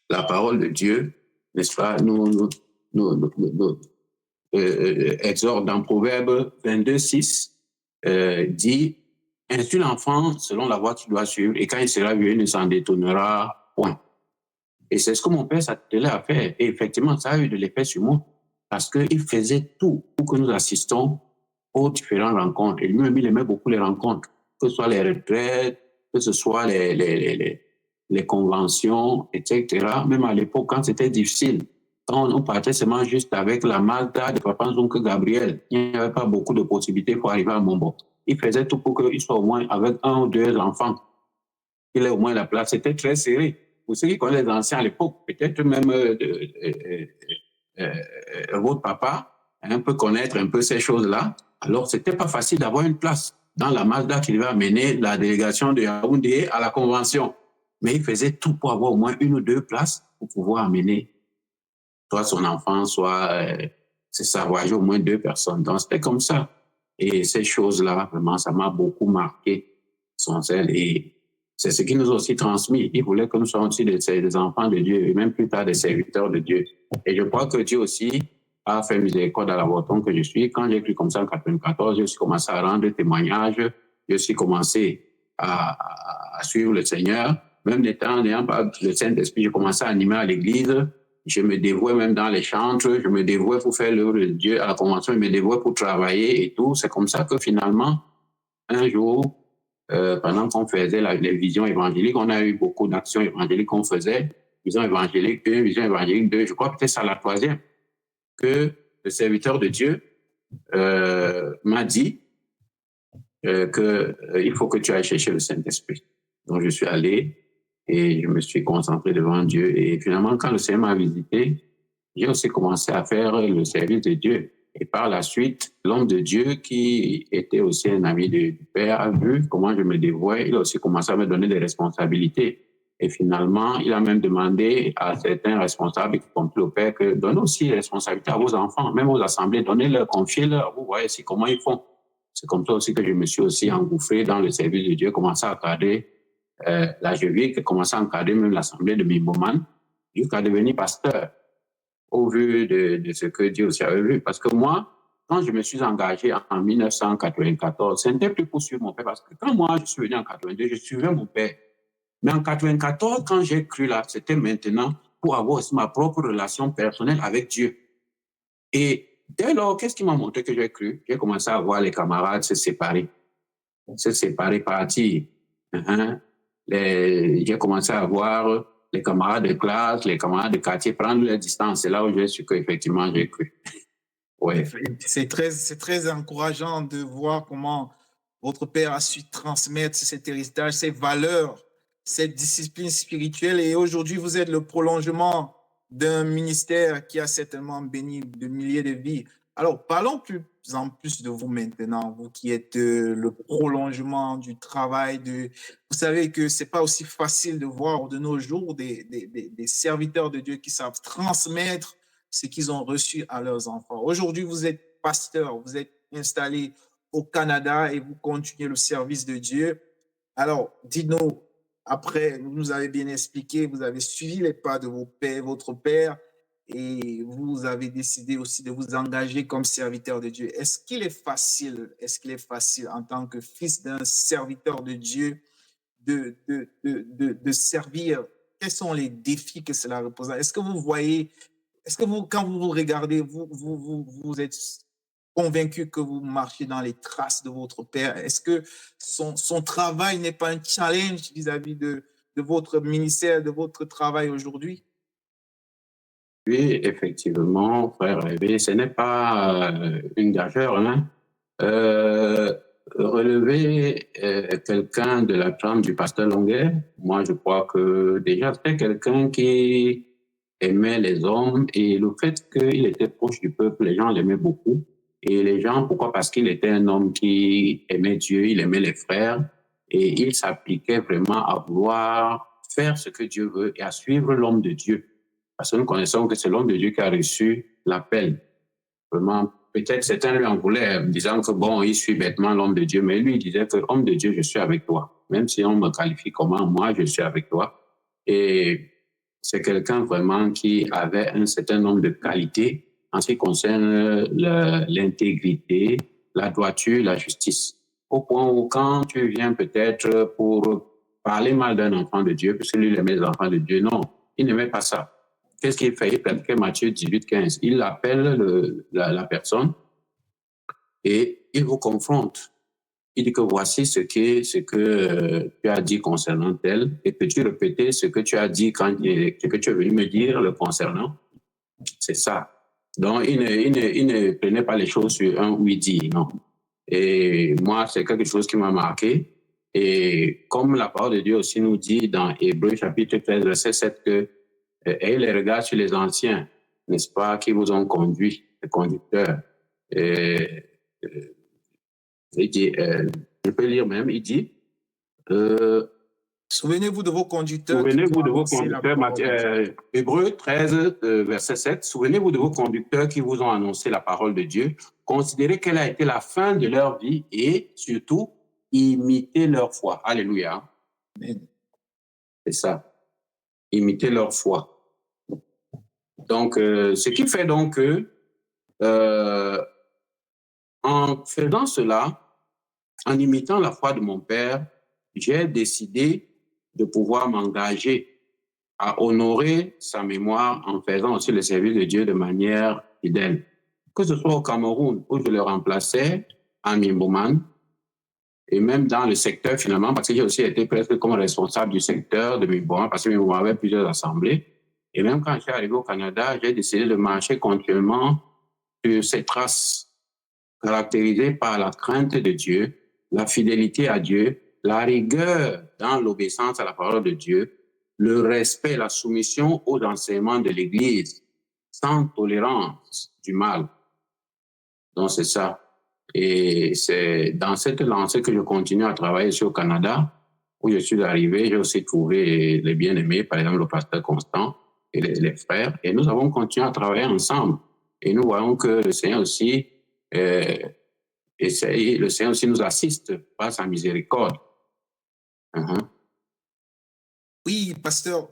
la parole de Dieu, n'est-ce pas, nous exhorte dans Proverbe 22:6, dit, instruis l'enfant selon la voie qu'il doit suivre, et quand il sera vieux, il ne s'en détournera point. Et c'est ce que mon père s'attelait à faire. Et effectivement, ça a eu de l'effet sur moi, parce qu'il faisait tout pour que nous assistons aux différentes rencontres. Et lui-même, il aimait beaucoup les rencontres, que ce soit les retraites, que ce soit les conventions, etc. Même à l'époque, quand c'était difficile, quand on partait seulement juste avec la Mazda de Papa Nzonke Gabriel, il n'y avait pas beaucoup de possibilités pour arriver à Mombo. Il faisait tout pour qu'il soit au moins avec 1 ou 2 enfants. Il ait au moins la place. C'était très serré. Pour ceux qui connaissent les anciens à l'époque, peut-être même votre papa peut connaître un peu ces choses-là. Alors, c'était pas facile d'avoir une place dans la Mazda qui devait amener la délégation de Yaoundé à la convention. Mais il faisait tout pour avoir au moins 1 ou 2 places pour pouvoir amener soit son enfant, soit c'est ça, voyager au moins 2 personnes. Donc, c'était comme ça. Et ces choses-là, vraiment, ça m'a beaucoup marqué, son zèle. Et c'est ce qui nous a aussi transmis. Il voulait que nous soyons aussi des enfants de Dieu, et même plus tard des serviteurs de Dieu. Et je crois que Dieu aussi a fait miséricorde à l'avorton que je suis. Quand j'ai cru comme ça en 1994, j'ai aussi commencé à rendre témoignage. J'ai aussi commencé à suivre le Seigneur. Même n'ayant pas le Saint-Esprit, j'ai commencé à animer à l'église. Je me dévouais même dans les chantres. Je me dévouais pour faire l'œuvre de Dieu à la convention. Je me dévouais pour travailler et tout. C'est comme ça que finalement, un jour, pendant qu'on faisait les visions évangéliques, on a eu beaucoup d'actions évangéliques qu'on faisait. Vision évangélique 1, vision évangélique 2, je crois que c'est à la troisième, que le serviteur de Dieu m'a dit qu'il faut que tu ailles chercher le Saint-Esprit. Donc, je suis allé et je me suis concentré devant Dieu. Et finalement, quand le Seigneur m'a visité, j'ai aussi commencé à faire le service de Dieu. Et par la suite, l'homme de Dieu, qui était aussi un ami du Père, a vu comment je me dévouais. Il a aussi commencé à me donner des responsabilités. Et finalement, il a même demandé à certains responsables, y compris au Père, que donnez aussi les responsabilités à vos enfants, même aux assemblées, donnez-leur, confiez-leur, vous voyez aussi comment ils font. C'est comme ça aussi que je me suis aussi engouffré dans le service de Dieu, commencé à cadrer la Jevique, commencé à encadrer même l'assemblée de Bimboman, jusqu'à devenir pasteur, au vu de ce que Dieu aussi avait vu. Parce que moi, quand je me suis engagé en 1994, c'était plus pour suivre mon père, parce que quand moi je suis venu en 82, je suivais mon père. Mais en 94, quand j'ai cru là, c'était maintenant pour avoir aussi ma propre relation personnelle avec Dieu. Et dès lors, qu'est-ce qui m'a montré que j'ai cru? J'ai commencé à voir les camarades se séparer, partir. J'ai commencé à voir les camarades de classe, les camarades de quartier prendre leur distance. C'est là où j'ai su qu'effectivement, j'ai cru. Ouais. C'est très encourageant de voir comment votre père a su transmettre cet héritage, ces valeurs, cette discipline spirituelle. Et aujourd'hui, vous êtes le prolongement d'un ministère qui a certainement béni de milliers de vies. Alors, parlons plus en plus de vous maintenant, vous qui êtes le prolongement du travail. Vous savez que c'est pas aussi facile de voir de nos jours des serviteurs de Dieu qui savent transmettre ce qu'ils ont reçu à leurs enfants. Aujourd'hui, vous êtes pasteur, vous êtes installé au Canada et vous continuez le service de Dieu. Alors, dites-nous, après, vous nous avez bien expliqué, vous avez suivi les pas de votre père et vous avez décidé aussi de vous engager comme serviteur de Dieu. Est-ce qu'il est facile en tant que fils d'un serviteur de Dieu de servir? Quels sont les défis que cela représente? Est-ce que vous voyez est-ce que vous, quand vous vous regardez, vous êtes convaincu que vous marchez dans les traces de votre père? Est-ce que son travail n'est pas un challenge vis-à-vis de votre ministère, de votre travail aujourd'hui? Oui, effectivement, frère Révé, ce n'est pas une gageure, hein. Euh, Relever quelqu'un de la trame du pasteur Longuet, moi je crois que déjà c'était quelqu'un qui aimait les hommes et le fait qu'il était proche du peuple, les gens l'aimaient beaucoup. Et les gens, pourquoi? Parce qu'il était un homme qui aimait Dieu, il aimait les frères et il s'appliquait vraiment à vouloir faire ce que Dieu veut et à suivre l'homme de Dieu. Parce que nous connaissons que c'est l'homme de Dieu qui a reçu l'appel. Vraiment, peut-être certains lui en voulaient, disant que bon, il suit bêtement l'homme de Dieu, mais lui, il disait que homme de Dieu, je suis avec toi. Même si on me qualifie comment, moi, je suis avec toi. Et c'est quelqu'un vraiment qui avait un certain nombre de qualités en ce qui concerne l'intégrité, la droiture, la justice. Au point où quand tu viens peut-être pour parler mal d'un enfant de Dieu, puisque lui, il aimait les enfants de Dieu, non, il n'aimait pas ça. Qu'est-ce qu'il fait? Il pratiquait Matthieu 18, 15. Il appelle la personne et il vous confronte. Il dit que voici ce que tu as dit concernant tel, et peux-tu répéter ce que tu as dit ce que tu es venu me dire le concernant? C'est ça. Donc, il ne prenait pas les choses sur un oui-dit, non. Et moi, c'est quelque chose qui m'a marqué. Et comme la parole de Dieu aussi nous dit dans Hébreux chapitre 13, verset 7, que ayez les regards sur les anciens, n'est-ce pas, qui vous ont conduit, les conducteurs. Et, il dit, je peux lire même, il dit, Souvenez-vous de vos conducteurs. Souvenez-vous de vos conducteurs, Hébreux 13, verset 7, souvenez-vous de vos conducteurs qui vous ont annoncé la parole de Dieu, considérez quelle a été la fin de leur vie et surtout, imitez leur foi. Alléluia. Amen. C'est ça. Imitez leur foi. Donc, ce qui fait donc que, en faisant cela, en imitant la foi de mon père, j'ai décidé de pouvoir m'engager à honorer sa mémoire en faisant aussi le service de Dieu de manière fidèle. Que ce soit au Cameroun où je le remplaçais, à Mimboman, et même dans le secteur finalement, parce que j'ai aussi été presque comme responsable du secteur de Miboa, parce que Miboa avait plusieurs assemblées. Et même quand je suis arrivé au Canada, j'ai décidé de marcher continuellement sur ces traces caractérisées par la crainte de Dieu, la fidélité à Dieu, la rigueur dans l'obéissance à la parole de Dieu, le respect, la soumission aux enseignements de l'Église, sans tolérance du mal. Donc, c'est ça. Et c'est dans cette lancée que je continue à travailler ici au Canada, où je suis arrivé. J'ai aussi trouvé les bien-aimés, par exemple le pasteur Constant et les frères. Et nous avons continué à travailler ensemble. Et nous voyons que le Seigneur aussi, le Seigneur aussi nous assiste par sa miséricorde. Oui, pasteur,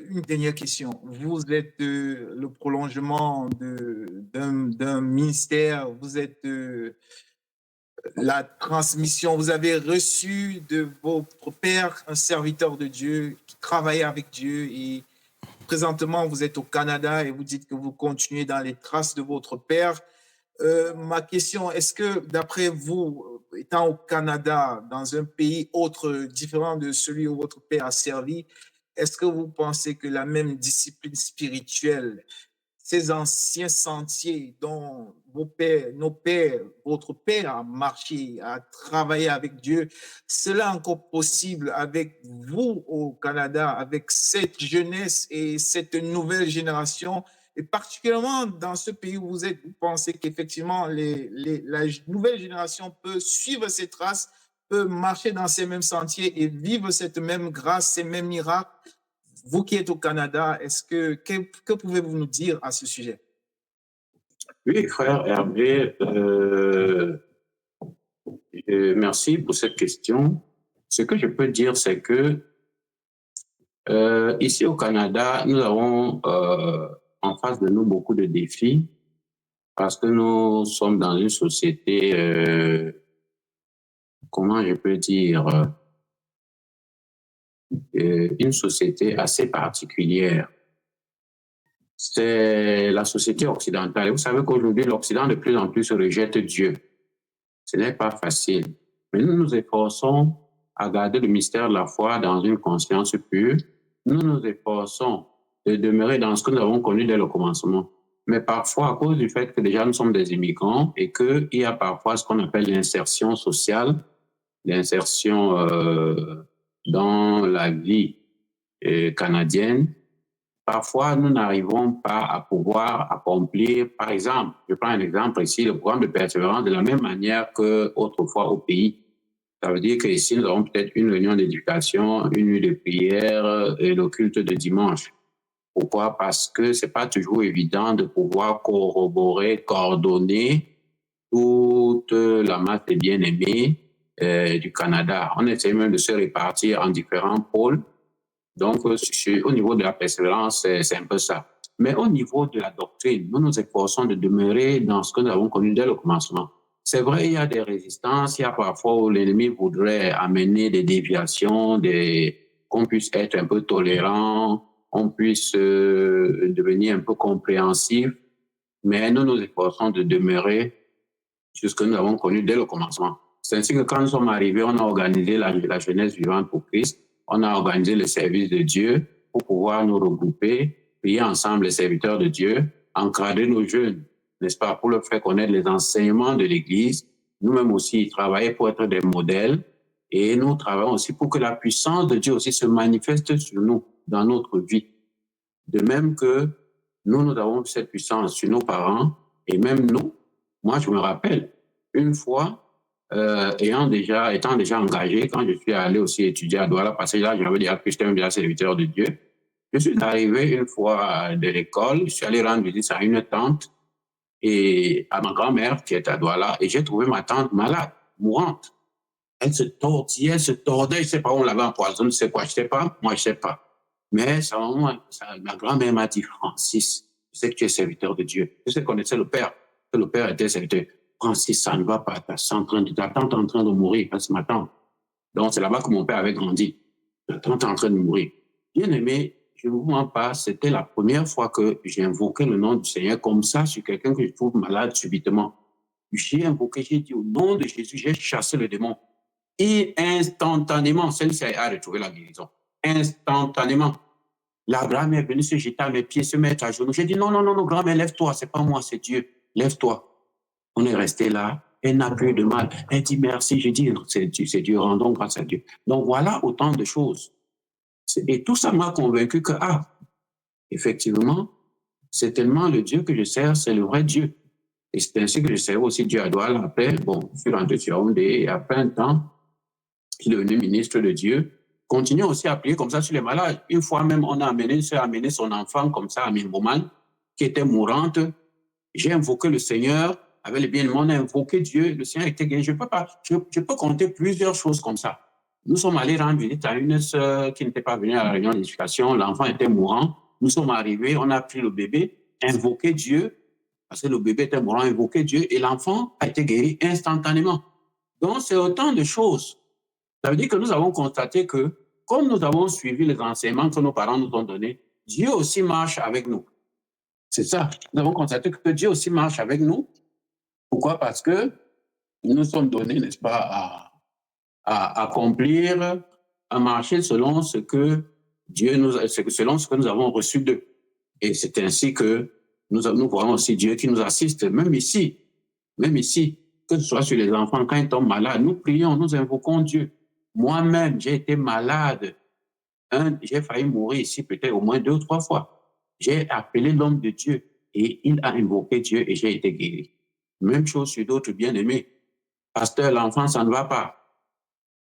une dernière question. Vous êtes le prolongement d'un ministère, vous êtes la transmission, vous avez reçu de votre père un serviteur de Dieu qui travaillait avec Dieu et présentement vous êtes au Canada et vous dites que vous continuez dans les traces de votre père. Ma question, est-ce que d'après vous, étant au Canada, dans un pays autre, différent de celui où votre père a servi, est-ce que vous pensez que la même discipline spirituelle, ces anciens sentiers dont vos pères, nos pères, votre père a marché, a travaillé avec Dieu, cela est encore possible avec vous au Canada, avec cette jeunesse et cette nouvelle génération, et particulièrement dans ce pays où vous êtes, vous pensez qu'effectivement la nouvelle génération peut suivre ces traces, peut marcher dans ces mêmes sentiers et vivre cette même grâce, ces mêmes miracles. Vous qui êtes au Canada, que pouvez-vous nous dire à ce sujet? Oui, frère Hervé, merci pour cette question. Ce que je peux dire, c'est que ici au Canada, nous avons en face de nous beaucoup de défis parce que nous sommes dans une société, comment je peux dire, une société assez particulière. C'est la société occidentale. Et vous savez qu'aujourd'hui, l'Occident de plus en plus rejette Dieu. Ce n'est pas facile. Mais nous nous efforçons à garder le mystère de la foi dans une conscience pure. Nous nous efforçons de demeurer dans ce que nous avons connu dès le commencement. Mais parfois, à cause du fait que déjà nous sommes des immigrants et qu'il y a parfois ce qu'on appelle l'insertion sociale, l'insertion dans la vie canadienne, parfois nous n'arrivons pas à pouvoir accomplir, par exemple, je prends un exemple ici, le programme de persévérance de la même manière qu'autrefois au pays. Ça veut dire qu'ici, nous avons peut-être une réunion d'éducation, une nuit de prière et le culte de dimanche. Pourquoi? Parce que ce n'est pas toujours évident de pouvoir corroborer, coordonner toute la masse des bien-aimés du Canada. On essaie même de se répartir en différents pôles. Donc, au niveau de la persévérance, c'est un peu ça. Mais au niveau de la doctrine, nous nous efforçons de demeurer dans ce que nous avons connu dès le commencement. C'est vrai, il y a des résistances, il y a parfois où l'ennemi voudrait amener des déviations, qu'on puisse être un peu tolérant, on puisse devenir un peu compréhensif, mais nous nous efforçons de demeurer sur ce que nous avons connu dès le commencement. C'est ainsi que quand nous sommes arrivés, on a organisé la jeunesse vivante pour Christ, on a organisé le service de Dieu pour pouvoir nous regrouper, prier ensemble les serviteurs de Dieu, encadrer nos jeunes, n'est-ce pas, pour leur faire connaître les enseignements de l'Église. Nous-mêmes aussi travailler pour être des modèles et nous travaillons aussi pour que la puissance de Dieu aussi se manifeste sur nous, dans notre vie. De même que nous avons cette puissance sur nos parents et même nous. Moi, je me rappelle, une fois, étant déjà engagé, quand je suis allé aussi étudier à Douala, parce que là, j'avais déjà que j'étais un serviteur de Dieu, je suis arrivé une fois de l'école, je suis allé rendre visite à une tante et à ma grand-mère qui est à Douala, et j'ai trouvé ma tante malade, mourante. Elle se tortillait, elle se tordait, je ne sais pas où on l'avait empoisonnée, je ne sais quoi, je ne sais pas, moi je ne sais pas. Mais ma grand-mère m'a dit, Francis, je sais que tu es serviteur de Dieu. Je sais qu'on connaissais le père, que le père était serviteur. Francis, ça ne va pas, ta tante est en train de mourir, c'est ma tante. Donc c'est là-bas que mon père avait grandi. Ta tante est en train de mourir. Bien aimé, je ne vous mens pas, c'était la première fois que j'ai invoqué le nom du Seigneur comme ça sur quelqu'un que je trouve malade subitement. J'ai invoqué, j'ai dit au nom de Jésus, j'ai chassé le démon. Et instantanément, celle-ci a retrouvé la guérison. Instantanément. La grand-mère est venue se jeter à mes pieds, se mettre à genoux. J'ai dit, non, non, non, non, grand-mère, lève-toi, c'est pas moi, c'est Dieu. Lève-toi. On est resté là. Elle n'a plus de mal. Elle dit merci. J'ai dit, c'est Dieu, rendons grâce à Dieu. Donc voilà autant de choses. Et tout ça m'a convaincu que, effectivement, c'est tellement le Dieu que je sers, c'est le vrai Dieu. Et c'est ainsi que je sers aussi Dieu à Douala. Après, bon, je suis rentré sur Yaoundé et après un temps, je suis devenu ministre de Dieu. Continuons aussi à prier comme ça sur les malades. Une fois même, on a amené son enfant comme ça à Minboman, qui était mourante. J'ai invoqué le Seigneur, avec le bien, on a invoqué Dieu, le Seigneur était guéri. Je peux compter plusieurs choses comme ça. Nous sommes allés rendre visite à une sœur qui n'était pas venue à la réunion d'éducation. L'enfant était mourant. Nous sommes arrivés, on a pris le bébé, invoqué Dieu, parce que le bébé était mourant, invoqué Dieu, et l'enfant a été guéri instantanément. Donc, c'est autant de choses. Ça veut dire que nous avons constaté que, comme nous avons suivi les enseignements que nos parents nous ont donnés, Dieu aussi marche avec nous. C'est ça. Nous avons constaté que Dieu aussi marche avec nous. Pourquoi? Parce que nous sommes donnés, n'est-ce pas, à accomplir, à marcher selon ce que selon ce que nous avons reçu d'eux. Et c'est ainsi que nous voyons aussi Dieu qui nous assiste, même ici, que ce soit sur les enfants, quand ils tombent malades, nous prions, nous invoquons Dieu. Moi-même, j'ai été malade. J'ai failli mourir ici peut-être au moins 2 ou 3 fois. J'ai appelé l'homme de Dieu et il a invoqué Dieu et j'ai été guéri. Même chose sur d'autres bien-aimés. Pasteur, l'enfant, ça ne va pas.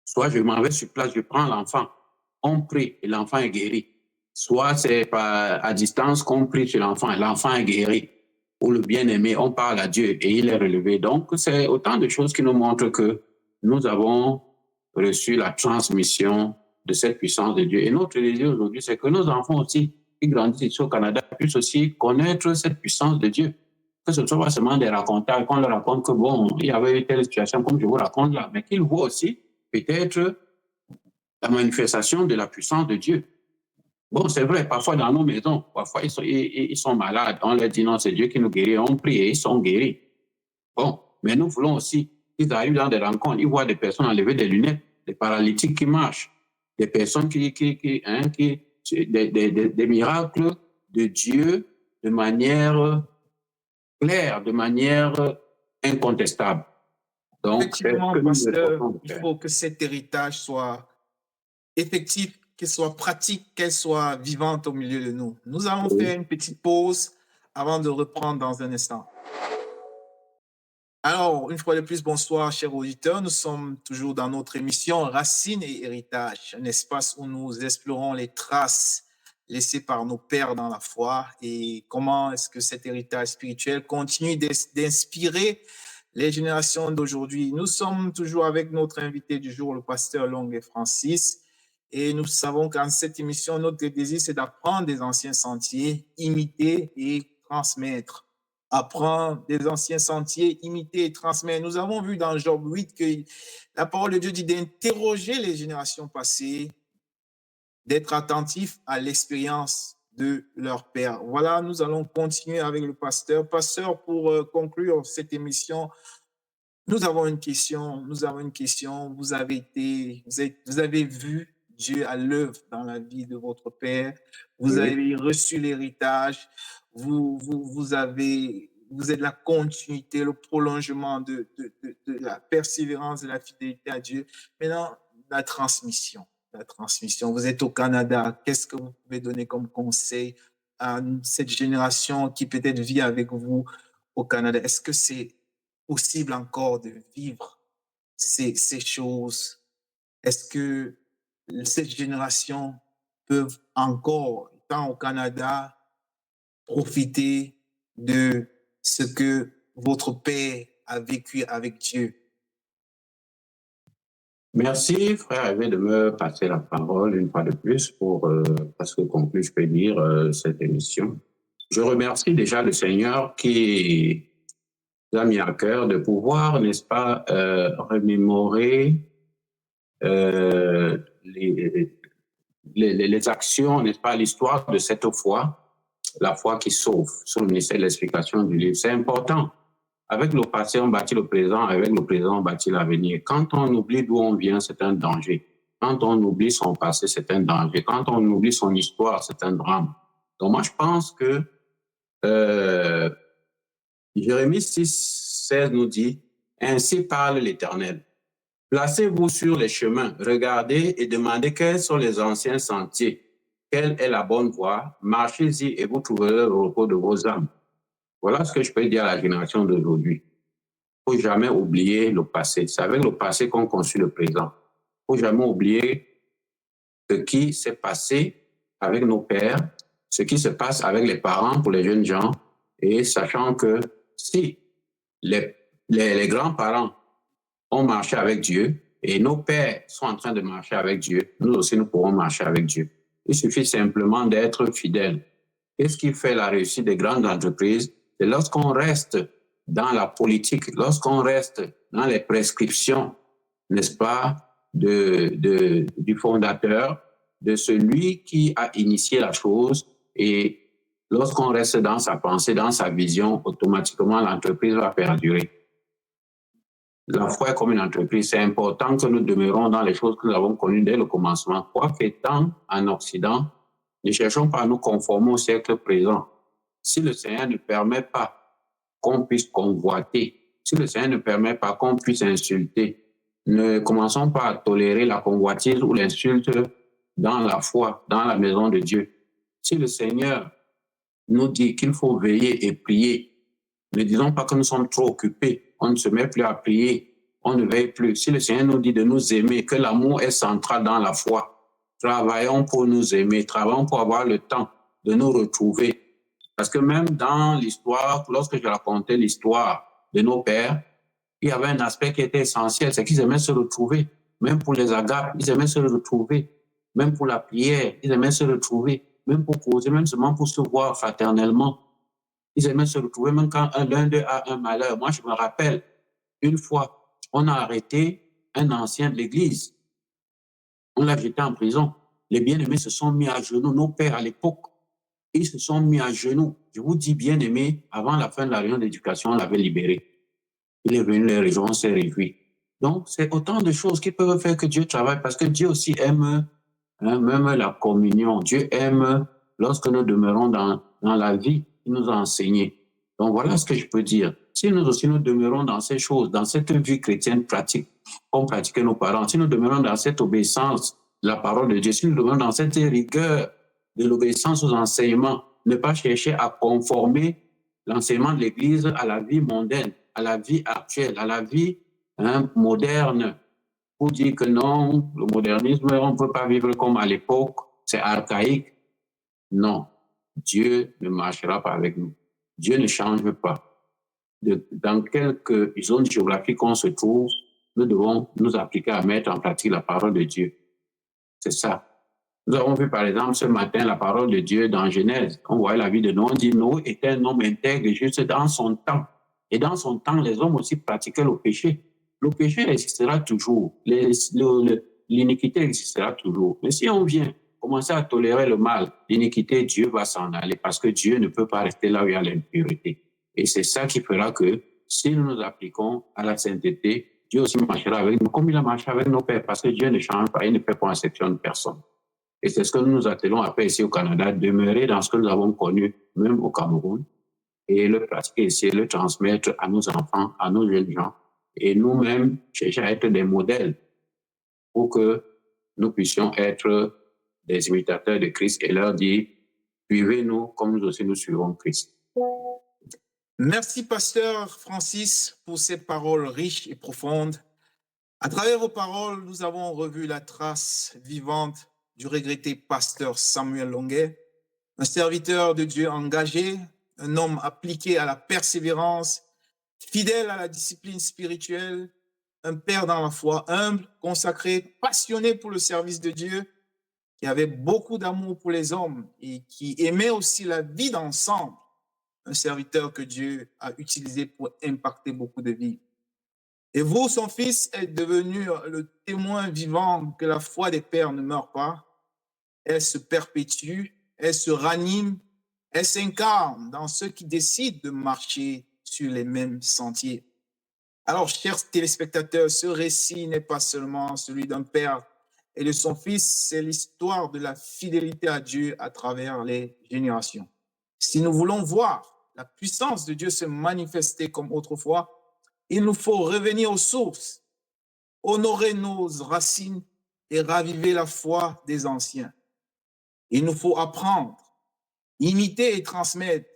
Soit je m'en vais sur place, je prends l'enfant, on prie et l'enfant est guéri. Soit c'est à distance qu'on prie sur l'enfant et l'enfant est guéri. Ou le bien-aimé, on parle à Dieu et il est relevé. Donc, c'est autant de choses qui nous montrent que nous avons reçu la transmission de cette puissance de Dieu. Et notre désir aujourd'hui, c'est que nos enfants aussi, qui grandissent ici au Canada, puissent aussi connaître cette puissance de Dieu. Que ce ne soit pas seulement des racontages, qu'on leur raconte que bon, il y avait eu telle situation comme je vous raconte là, mais qu'ils voient aussi peut-être la manifestation de la puissance de Dieu. Bon, c'est vrai, parfois dans nos maisons, parfois ils sont malades. On leur dit non, c'est Dieu qui nous guérit. On prie et ils sont guéris. Bon, mais nous voulons aussi qu'ils arrivent dans des rencontres, ils voient des personnes enlever des lunettes, des paralytiques qui marchent, des personnes des miracles de Dieu de manière claire, de manière incontestable. Donc, effectivement, pasteur, il faut que cet héritage soit effectif, qu'elle soit pratique, qu'elle soit vivante au milieu de nous. Nous allons faire une petite pause avant de reprendre dans un instant. Alors, une fois de plus, bonsoir, chers auditeurs. Nous sommes toujours dans notre émission Racines et Héritage, un espace où nous explorons les traces laissées par nos pères dans la foi et comment est-ce que cet héritage spirituel continue d'inspirer les générations d'aujourd'hui. Nous sommes toujours avec notre invité du jour, le pasteur Longue Francis, et nous savons qu'en cette émission, notre désir, c'est d'apprendre des anciens sentiers, imiter et transmettre. Apprendre des anciens sentiers, imiter et transmettre. Nous avons vu dans Job 8 que la parole de Dieu dit d'interroger les générations passées, d'être attentif à l'expérience de leur père. Voilà, nous allons continuer avec le pasteur. Pasteur, pour conclure cette émission, nous avons une question. Vous avez vu Dieu à l'œuvre dans la vie de votre père. Vous avez reçu l'héritage. Vous êtes la continuité, le prolongement de la persévérance, de la fidélité à Dieu. Maintenant, la transmission. Vous êtes au Canada. Qu'est-ce que vous pouvez donner comme conseil à cette génération qui peut-être vit avec vous au Canada? Est-ce que c'est possible encore de vivre ces choses? Est-ce que cette génération peut encore, étant au Canada, profiter de ce que votre père a vécu avec Dieu? Merci, frère Hervé, de me passer la parole une fois de plus pour presque conclure, je peux dire, cette émission. Je remercie déjà le Seigneur qui nous a mis à cœur de pouvoir, n'est-ce pas, remémorer les actions, n'est-ce pas, l'histoire de cette foi, la foi qui sauve, sur le ministère de l'explication du livre. C'est important Avec le passé, on bâtit le présent. Avec le présent, on bâtit l'avenir. Quand on oublie d'où on vient, c'est un danger. Quand on oublie son passé, c'est un danger. Quand on oublie son histoire, c'est un drame. Donc moi, je pense que Jérémie 6, 16 nous dit, « Ainsi parle l'Éternel. Placez-vous sur les chemins, regardez et demandez quels sont les anciens sentiers. Quelle est la bonne voie? Marchez-y et vous trouverez le repos de vos âmes. » Voilà ce que je peux dire à la génération d'aujourd'hui. Il ne faut jamais oublier le passé. C'est avec le passé qu'on construit le présent. Il ne faut jamais oublier ce qui s'est passé avec nos pères, ce qui se passe avec les parents pour les jeunes gens, et sachant que si les grands-parents ont marché avec Dieu et nos pères sont en train de marcher avec Dieu, nous aussi nous pourrons marcher avec Dieu. Il suffit simplement d'être fidèle. Qu'est-ce qui fait la réussite des grandes entreprises? C'est lorsqu'on reste dans la politique, lorsqu'on reste dans les prescriptions, n'est-ce pas, du fondateur, de celui qui a initié la chose. Et lorsqu'on reste dans sa pensée, dans sa vision, automatiquement l'entreprise va perdurer. La foi est comme une entreprise. C'est important que nous demeurons dans les choses que nous avons connues dès le commencement. Quoi qu'étant en Occident, ne cherchons pas à nous conformer au siècle présent. Si le Seigneur ne permet pas qu'on puisse convoiter, si le Seigneur ne permet pas qu'on puisse insulter, ne commençons pas à tolérer la convoitise ou l'insulte dans la foi, dans la maison de Dieu. Si le Seigneur nous dit qu'il faut veiller et prier, ne disons pas que nous sommes trop occupés, on ne se met plus à prier, on ne veille plus. Si le Seigneur nous dit de nous aimer, que l'amour est central dans la foi, travaillons pour nous aimer, travaillons pour avoir le temps de nous retrouver. Parce que même dans l'histoire, lorsque je racontais l'histoire de nos pères, il y avait un aspect qui était essentiel, c'est qu'ils aimaient se retrouver. Même pour les agapes, ils aimaient se retrouver. Même pour la prière, ils aimaient se retrouver. Même pour causer, même seulement pour se voir fraternellement. Ils aimaient se retrouver même quand l'un d'eux a un malheur. Moi, je me rappelle, une fois, on a arrêté un ancien de l'église. On l'a jeté en prison. Les bien-aimés se sont mis à genoux. Nos pères, à l'époque, ils se sont mis à genoux. Je vous dis, bien-aimés, avant la fin de la réunion d'éducation, on l'avait libéré. Il est venu les rejoindre, on s'est réjoui. Donc, c'est autant de choses qui peuvent faire que Dieu travaille, parce que Dieu aussi aime, même la communion. Dieu aime lorsque nous demeurons dans la vie qu'il nous a enseigné. Donc, voilà ce que je peux dire. Si nous aussi nous demeurons dans ces choses, dans cette vie chrétienne pratique, comme pratiquaient nos parents, si nous demeurons dans cette obéissance de la parole de Dieu, si nous demeurons dans cette rigueur de l'obéissance aux enseignements, ne pas chercher à conformer l'enseignement de l'Église à la vie mondaine, à la vie actuelle, à la vie moderne, pour dire que non, le modernisme, on ne peut pas vivre comme à l'époque, c'est archaïque. Non, Dieu ne marchera pas avec nous. Dieu ne change pas. Dans quelque zone géographique qu'on se trouve, nous devons nous appliquer à mettre en pratique la parole de Dieu. C'est ça. Nous avons vu par exemple ce matin la parole de Dieu dans Genèse. On voit la vie de Noé. On dit Noé était un homme intègre juste dans son temps. Et dans son temps, les hommes aussi pratiquaient le péché. Le péché existera toujours. L'iniquité existera toujours. Mais si on vient commencer à tolérer le mal, l'iniquité, Dieu va s'en aller parce que Dieu ne peut pas rester là où il y a l'impureté. Et c'est ça qui fera que si nous nous appliquons à la sainteté, Dieu aussi marchera avec nous comme il a marché avec nos pères parce que Dieu ne change pas, il ne fait pas exception de personne. Et c'est ce que nous nous attelons à faire ici au Canada, demeurer dans ce que nous avons connu, même au Cameroun, et le pratiquer ici, le transmettre à nos enfants, à nos jeunes gens, et nous-mêmes chercher à être des modèles pour que nous puissions être des imitateurs de Christ et leur dire, suivez-nous comme nous aussi nous suivons Christ. Merci, pasteur Francis, pour ces paroles riches et profondes. À travers vos paroles, nous avons revu la trace vivante du regretté pasteur Samuel Longuet, un serviteur de Dieu engagé, un homme appliqué à la persévérance, fidèle à la discipline spirituelle, un père dans la foi, humble, consacré, passionné pour le service de Dieu, qui avait beaucoup d'amour pour les hommes et qui aimait aussi la vie d'ensemble, un serviteur que Dieu a utilisé pour impacter beaucoup de vies. Et vous, son fils, êtes devenu le témoin vivant que la foi des pères ne meurt pas. Elle se perpétue, elle se ranime, elle s'incarne dans ceux qui décident de marcher sur les mêmes sentiers. Alors, chers téléspectateurs, ce récit n'est pas seulement celui d'un père et de son fils, c'est l'histoire de la fidélité à Dieu à travers les générations. Si nous voulons voir la puissance de Dieu se manifester comme autrefois, il nous faut revenir aux sources, honorer nos racines et raviver la foi des anciens. Il nous faut apprendre, imiter et transmettre.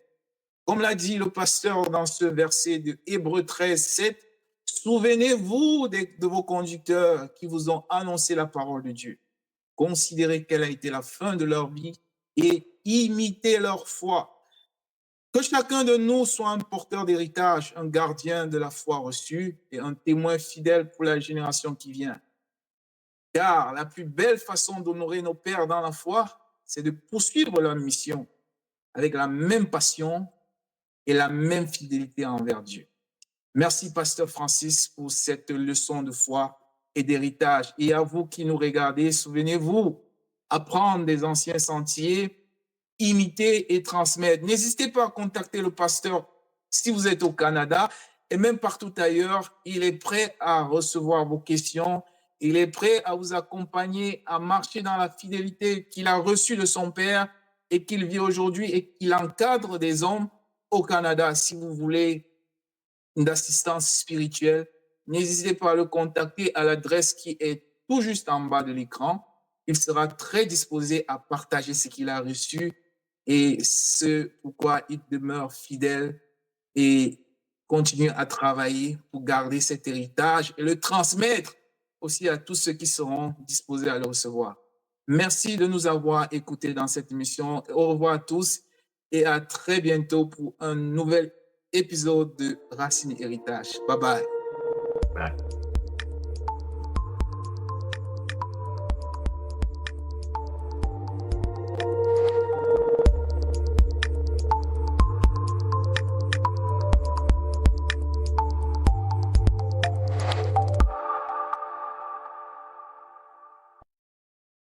Comme l'a dit le pasteur dans ce verset de Hébreux 13, 7, souvenez-vous de vos conducteurs qui vous ont annoncé la parole de Dieu. Considérez quelle a été la fin de leur vie et imitez leur foi. Que chacun de nous soit un porteur d'héritage, un gardien de la foi reçue et un témoin fidèle pour la génération qui vient. Car la plus belle façon d'honorer nos pères dans la foi, c'est de poursuivre leur mission avec la même passion et la même fidélité envers Dieu. Merci, Pasteur Francis, pour cette leçon de foi et d'héritage. Et à vous qui nous regardez, souvenez-vous, apprendre des anciens sentiers, imiter et transmettre. N'hésitez pas à contacter le pasteur si vous êtes au Canada et même partout ailleurs. Il est prêt à recevoir vos questions. Il est prêt à vous accompagner à marcher dans la fidélité qu'il a reçue de son Père et qu'il vit aujourd'hui et qu'il encadre des hommes au Canada. Si vous voulez une assistance spirituelle, n'hésitez pas à le contacter à l'adresse qui est tout juste en bas de l'écran. Il sera très disposé à partager ce qu'il a reçu et ce pourquoi il demeure fidèle et continue à travailler pour garder cet héritage et le transmettre aussi à tous ceux qui seront disposés à le recevoir. Merci de nous avoir écoutés dans cette émission. Au revoir à tous et à très bientôt pour un nouvel épisode de Racine Héritage. Bye bye. Bye.